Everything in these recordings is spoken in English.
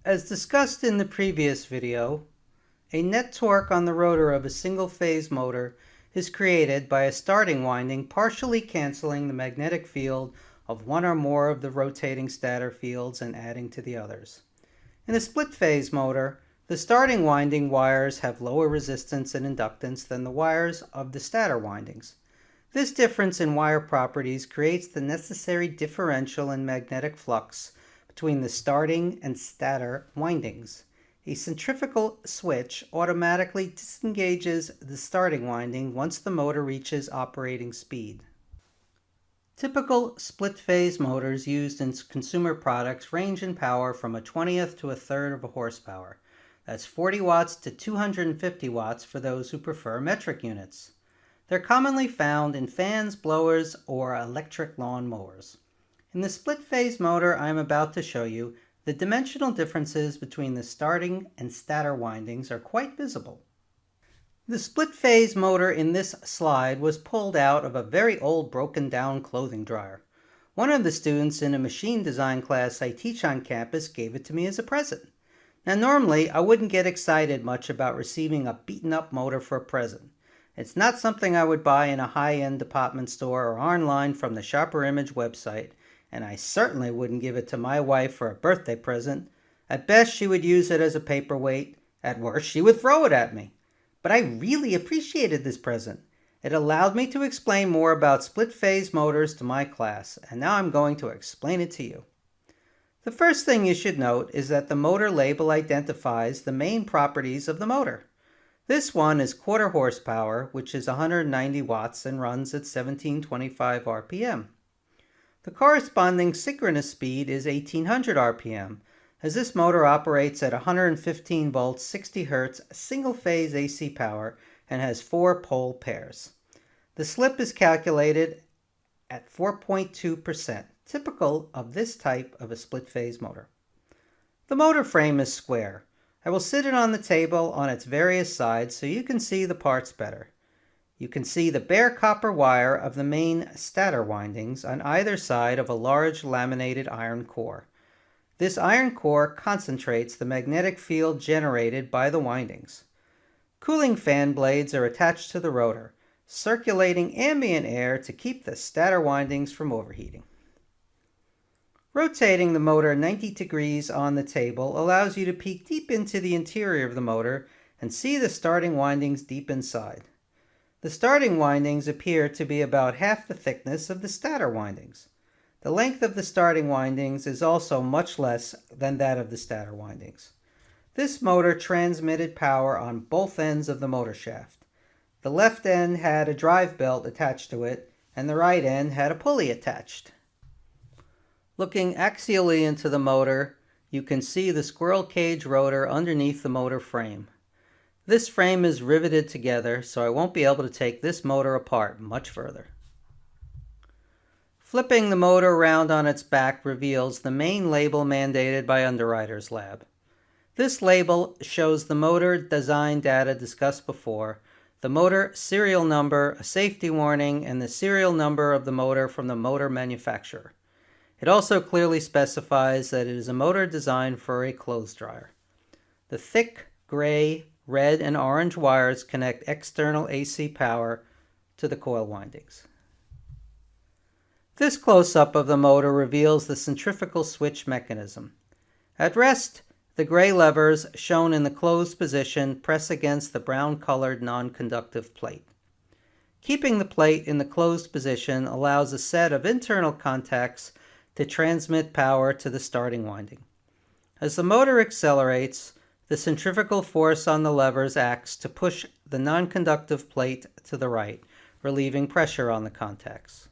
As discussed in the previous video, a net torque on the rotor of a single-phase motor is created by a starting winding partially canceling the magnetic field of one or more of the rotating stator fields and adding to the others. In a split-phase motor, the starting winding wires have lower resistance and inductance than the wires of the stator windings. This difference in wire properties creates the necessary differential in magnetic flux between the starting and stator windings. A centrifugal switch automatically disengages the starting winding once the motor reaches operating speed. Typical split-phase motors used in consumer products range in power from a 1/20th to a 1/3 of a horsepower. That's 40 watts to 250 watts for those who prefer metric units. They're commonly found in fans, blowers, or electric lawn mowers. In the split-phase motor I am about to show you, the dimensional differences between the starting and stator windings are quite visible. The split-phase motor in this slide was pulled out of a very old broken-down clothing dryer. One of the students in a machine design class I teach on campus gave it to me as a present. Now normally I wouldn't get excited much about receiving a beaten-up motor for a present. It's not something I would buy in a high-end department store or online from the Sharper Image website, and I certainly wouldn't give it to my wife for a birthday present. At best, she would use it as a paperweight. At worst, she would throw it at me. But I really appreciated this present. It allowed me to explain more about split-phase motors to my class, and now I'm going to explain it to you. The first thing you should note is that the motor label identifies the main properties of the motor. This one is 1/4 horsepower, which is 190 watts and runs at 1725 RPM. The corresponding synchronous speed is 1800 RPM, as this motor operates at 115 volts, 60 Hz, single-phase AC power, and has 4 pole pairs. The slip is calculated at 4.2%, typical of this type of a split-phase motor. The motor frame is square. I will sit it on the table on its various sides so you can see the parts better. You can see the bare copper wire of the main stator windings on either side of a large laminated iron core. This iron core concentrates the magnetic field generated by the windings. Cooling fan blades are attached to the rotor, circulating ambient air to keep the stator windings from overheating. Rotating the motor 90 degrees on the table allows you to peek deep into the interior of the motor and see the starting windings deep inside. The starting windings appear to be about half the thickness of the stator windings. The length of the starting windings is also much less than that of the stator windings. This motor transmitted power on both ends of the motor shaft. The left end had a drive belt attached to it, and the right end had a pulley attached. Looking axially into the motor, you can see the squirrel cage rotor underneath the motor frame. This frame is riveted together, so I won't be able to take this motor apart much further. Flipping the motor around on its back reveals the main label mandated by Underwriter's Lab. This label shows the motor design data discussed before, the motor serial number, a safety warning, and the serial number of the motor from the motor manufacturer. It also clearly specifies that it is a motor designed for a clothes dryer. The thick, gray, red, and orange wires connect external AC power to the coil windings. This close-up of the motor reveals the centrifugal switch mechanism. At rest, the gray levers shown in the closed position press against the brown-colored non-conductive plate. Keeping the plate in the closed position allows a set of internal contacts to transmit power to the starting winding. As the motor accelerates, the centrifugal force on the levers acts to push the non-conductive plate to the right, relieving pressure on the contacts.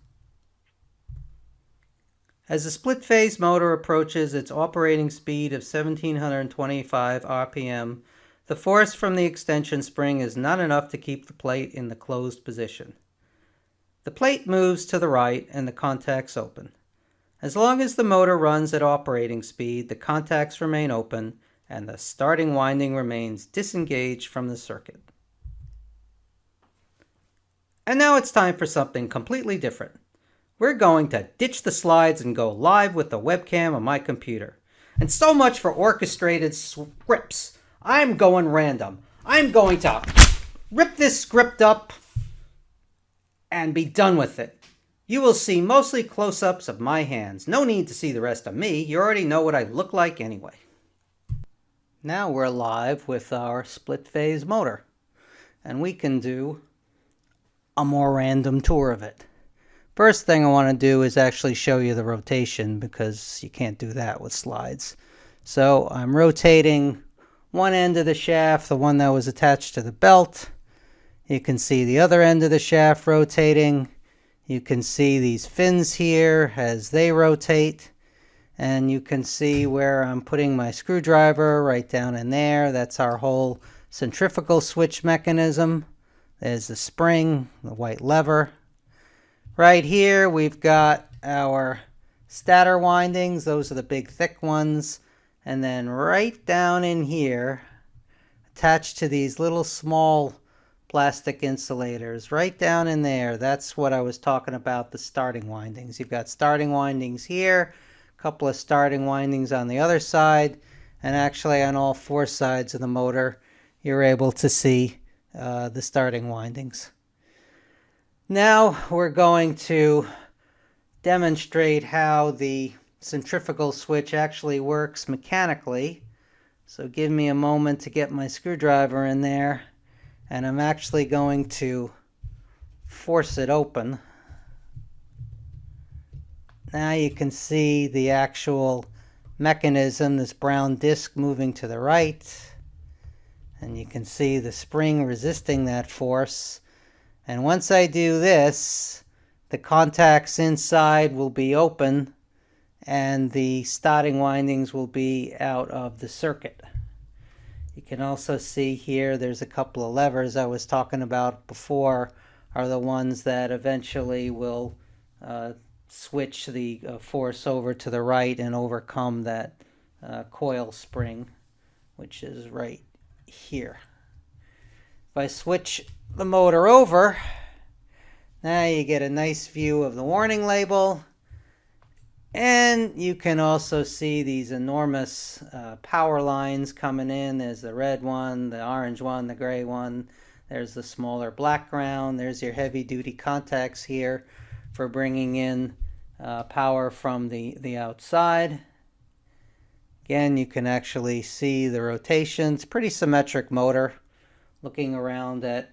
As the split-phase motor approaches its operating speed of 1725 RPM, the force from the extension spring is not enough to keep the plate in the closed position. The plate moves to the right and the contacts open. As long as the motor runs at operating speed, the contacts remain open and the starting winding remains disengaged from the circuit. And now it's time for something completely different. We're going to ditch the slides and go live with the webcam on my computer. And so much for orchestrated scripts. I'm going random. I'm going to rip this script up and be done with it. You will see mostly close-ups of my hands. No need to see the rest of me. You already know what I look like anyway. Now we're live with our split phase motor, and we can do a more random tour of it. First thing I want to do is actually show you the rotation, because you can't do that with slides. So I'm rotating one end of the shaft, the one that was attached to the belt. You can see the other end of the shaft rotating. You can see these fins here as they rotate. And you can see where I'm putting my screwdriver right down in there. That's our whole centrifugal switch mechanism. There's the spring, the white lever. Right here we've got our stator windings. Those are the big thick ones. And then right down in here, attached to these little small plastic insulators, right down in there, that's what I was talking about, the starting windings. You've got starting windings here, couple of starting windings on the other side, and actually on all four sides of the motor you're able to see the starting windings. Now we're going to demonstrate how the centrifugal switch actually works mechanically. So give me a moment to get my screwdriver in there, and I'm actually going to force it open. Now you can see the actual mechanism, this brown disc moving to the right. And you can see the spring resisting that force. And once I do this, the contacts inside will be open and the starting windings will be out of the circuit. You can also see here there's a couple of levers I was talking about before are the ones that eventually will switch the force over to the right and overcome that coil spring, which is right here. If I switch the motor over, now you get a nice view of the warning label, and you can also see these enormous power lines coming in. There's the red one, the orange one, the gray one. There's the smaller black ground. There's your heavy-duty contacts here for bringing in power from the outside. Again, you can actually see the rotation. It's a pretty symmetric motor. Looking around at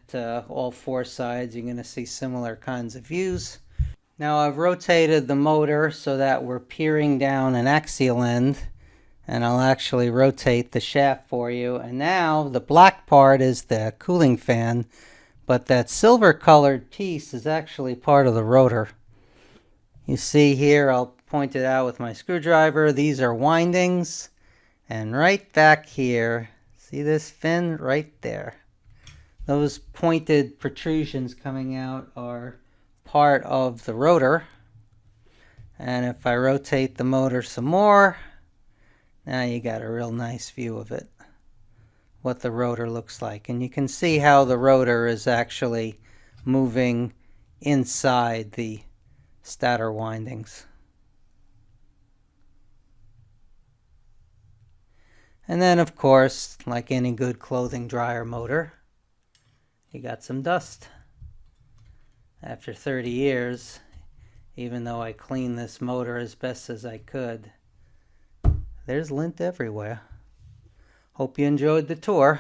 all four sides, you're going to see similar kinds of views. Now I've rotated the motor so that we're peering down an axial end, and I'll actually rotate the shaft for you. And now the black part is the cooling fan, but that silver colored piece is actually part of the rotor. You see here, I'll point it out with my screwdriver, these are windings, and right back here, see this fin right there? Those pointed protrusions coming out are part of the rotor. And if I rotate the motor some more, now you got a real nice view of it, what the rotor looks like. And you can see how the rotor is actually moving inside the stator windings. And then of course, like any good clothing dryer motor, you got some dust. After 30 years, even though I cleaned this motor as best as I could, there's lint everywhere. Hope you enjoyed the tour.